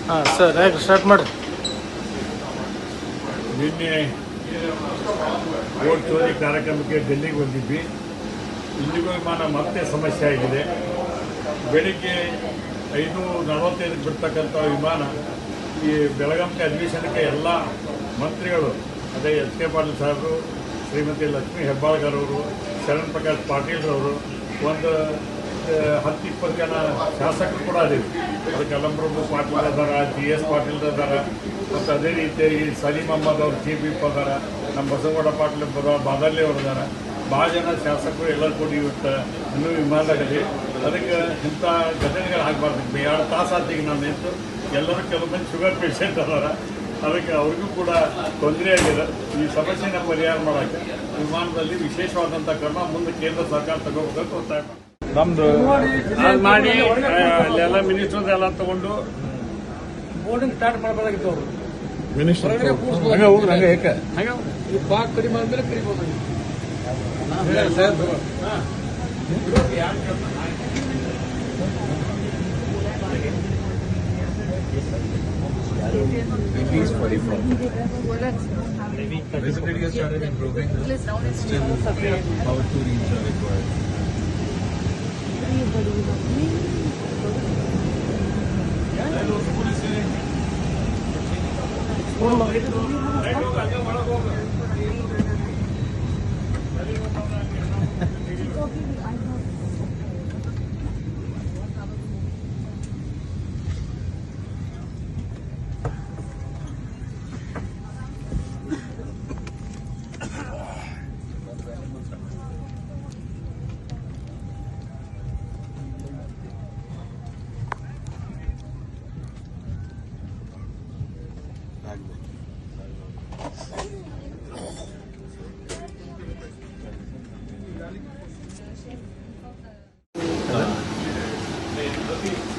ಹಾಂ ಸರ್ ಯಾಕೆ ಸ್ಟಾರ್ಟ್ ಮಾಡಿ. ನಿನ್ನೆ ವೋಟ್ ಚೋರಿ ಕಾರ್ಯಕ್ರಮಕ್ಕೆ ಡೆಲ್ಲಿಗೆ ಬಂದಿದ್ವಿ. ಇಲ್ಲಿಗೂ ವಿಮಾನ ಮತ್ತೆ ಸಮಸ್ಯೆ ಆಗಿದೆ. ಬೆಳಿಗ್ಗೆ 5:45 ಬಿಡ್ತಕ್ಕಂಥ ವಿಮಾನ ಈ ಬೆಳಗಾವಿ ಅಧಿವೇಶನಕ್ಕೆ ಎಲ್ಲ ಮಂತ್ರಿಗಳು, ಅದೇ ಎಚ್ ಕೆ ಪಾಟೀಲ್ ಸಾಹೇಬರು, ಶ್ರೀಮತಿ ಲಕ್ಷ್ಮೀ ಹೆಬ್ಬಾಳ್ಕರ್ ಅವರು, ಶರಣ್ ಪ್ರಕಾಶ್ ಪಾಟೀಲ್ ಅವರು, ಒಂದು 10-20 ಜನ ಶಾಸಕರು ಕೂಡ ಅದೇವಿ. ಅದಕ್ಕೆ ಅಲಂಪ್ರಭು ಪಾಟೀಲ್ ಅದಾರ, GS ಪಾಟೀಲ್ ಅದಾರ, ಮತ್ತು ಅದೇ ರೀತಿಯಾಗಿ ಸಲೀಂ ಅಹ್ಮದ್ ಅವರು ಚೀಫ್ ವಿಪ್ ಅದಾರ, ನಮ್ಮ ಬಸವಗೌಡ ಪಾಟೀಲ್ ಬಾದರ್ಲಿ ಅವರು ಅದಾರ. ಭಾಳ ಜನ ಶಾಸಕರು ಎಲ್ಲರೂ ಕೂಡಿ ಇವತ್ತು ಇನ್ನೂ ವಿಮಾನದಾಗಲಿ. ಅದಕ್ಕೆ ಇಂಥ ಘಟನೆಗಳು ಆಗಬಾರ್ದು. 2 ತಾಸು ಆತಿಗೆ ನಾನು ನಿಂತು ಎಲ್ಲರೂ ಕೆಲವು ಮಂದಿ ಶುಗರ್ ಪೇಷಂಟ್ ಅದಾರ. ಅದಕ್ಕೆ ಅವ್ರಿಗೂ ಕೂಡ ತೊಂದರೆ ಆಗಿದೆ. ಈ ಸಮಸ್ಯೆನ ಪರಿಹಾರ ಮಾಡೋಕ್ಕೆ ವಿಮಾನದಲ್ಲಿ ವಿಶೇಷವಾದಂಥ ಕ್ರಮ ಮುಂದೆ ಕೇಂದ್ರ ಸರ್ಕಾರ ತಗೋಬೇಕಂತ ಒತ್ತಾಯ ನಮ್ದು ಮಾಡಿ ಅಲ್ಲೆಲ್ಲ ಮಿನಿಸ್ಟರ್ ಎಲ್ಲ ತಗೊಂಡು ಬೋರ್ಡಿಂಗ್ ಸ್ಟಾರ್ಟ್ ಮಾಡಬೇಕಾಗಿತ್ತು. ಅವರು ಮಿನಿಸ್ಟರ್ ಬಾಗ್ ಕಡಿಮೆ ಆದ್ಮೇಲೆ ಕರಿಬೋದು. Release 44. Visibility has started improving. Still, power to reach are required.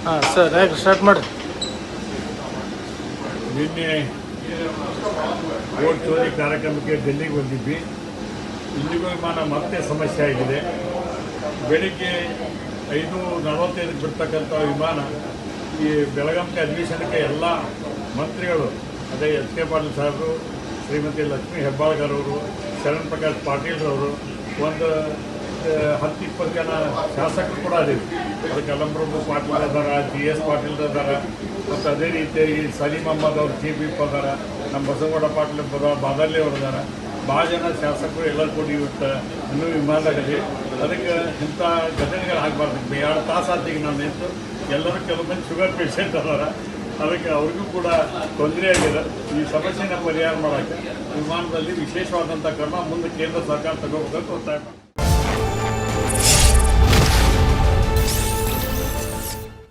ಹಾಂ ಸರ್ ಯಾಕೆ ಸ್ಟಾರ್ಟ್ ಮಾಡಿ. ನಿನ್ನೆ ವೋಟ್ ಚೋರಿ ಕಾರ್ಯಕ್ರಮಕ್ಕೆ ಡೆಲ್ಲಿಗೆ ಬಂದಿದ್ವಿ. ಇಲ್ಲಿಗೂ ವಿಮಾನ ಮತ್ತೆ ಸಮಸ್ಯೆ ಆಗಿದೆ. ಬೆಳಿಗ್ಗೆ 5:45 ಬಿಡ್ತಕ್ಕಂಥ ವಿಮಾನ ಈ ಬೆಳಗಾವಿ ಅಧಿವೇಶನಕ್ಕೆ ಎಲ್ಲ ಮಂತ್ರಿಗಳು, ಅದೇ ಎಚ್ ಕೆ ಪಾಟೀಲ್ ಸಾಹೇಬರು, ಶ್ರೀಮತಿ ಲಕ್ಷ್ಮೀ ಹೆಬ್ಬಾಳ್ಕರ್ ಅವರು, ಶರಣ್ ಪ್ರಕಾಶ್ ಪಾಟೀಲ್ ಅವರು, ಒಂದು 10-20 ಜನ ಶಾಸಕರು ಕೂಡ ಅದೇವಿ. ಅದಕ್ಕೆ ಅಲಂಪ್ರಭು ಪಾಟೀಲ್ ಅದಾರ, GS ಪಾಟೀಲ್ ಅದಾರ, ಮತ್ತು ಅದೇ ರೀತಿಯಾಗಿ ಸಲೀಂ ಅಹ್ಮದ್ ಅವರು ಚೀಫ್ ವಿಪ್ ಅದಾರ, ನಮ್ಮ ಬಸವಗೌಡ ಪಾಟೀಲ್ ಬಾದರ್ಲಿ ಅವರು ಅದಾರ. ಭಾಳ ಜನ ಶಾಸಕರು ಎಲ್ಲರೂ ಕೂಡಿ ಇವತ್ತು ಇನ್ನೂ ವಿಮಾನದಾಗಲಿ. ಅದಕ್ಕೆ ಇಂಥ ಘಟನೆಗಳು ಆಗಬಾರ್ದು. 2 ತಾಸು ಆತಿಗೆ ನಾನು ನಿಂತು ಎಲ್ಲರೂ ಕೆಲವು ಮಂದಿ ಶುಗರ್ ಪೇಷಂಟ್ ಅದಾರ. ಅದಕ್ಕೆ ಅವ್ರಿಗೂ ಕೂಡ ತೊಂದರೆ ಆಗಿದೆ. ಈ ಸಮಸ್ಯೆನ ಪರಿಹಾರ ಮಾಡೋಕ್ಕೆ ವಿಮಾನದಲ್ಲಿ ವಿಶೇಷವಾದಂಥ ಕ್ರಮ ಮುಂದೆ ಕೇಂದ್ರ ಸರ್ಕಾರ ತಗೋಬೇಕಂತ ಒತ್ತಾಯ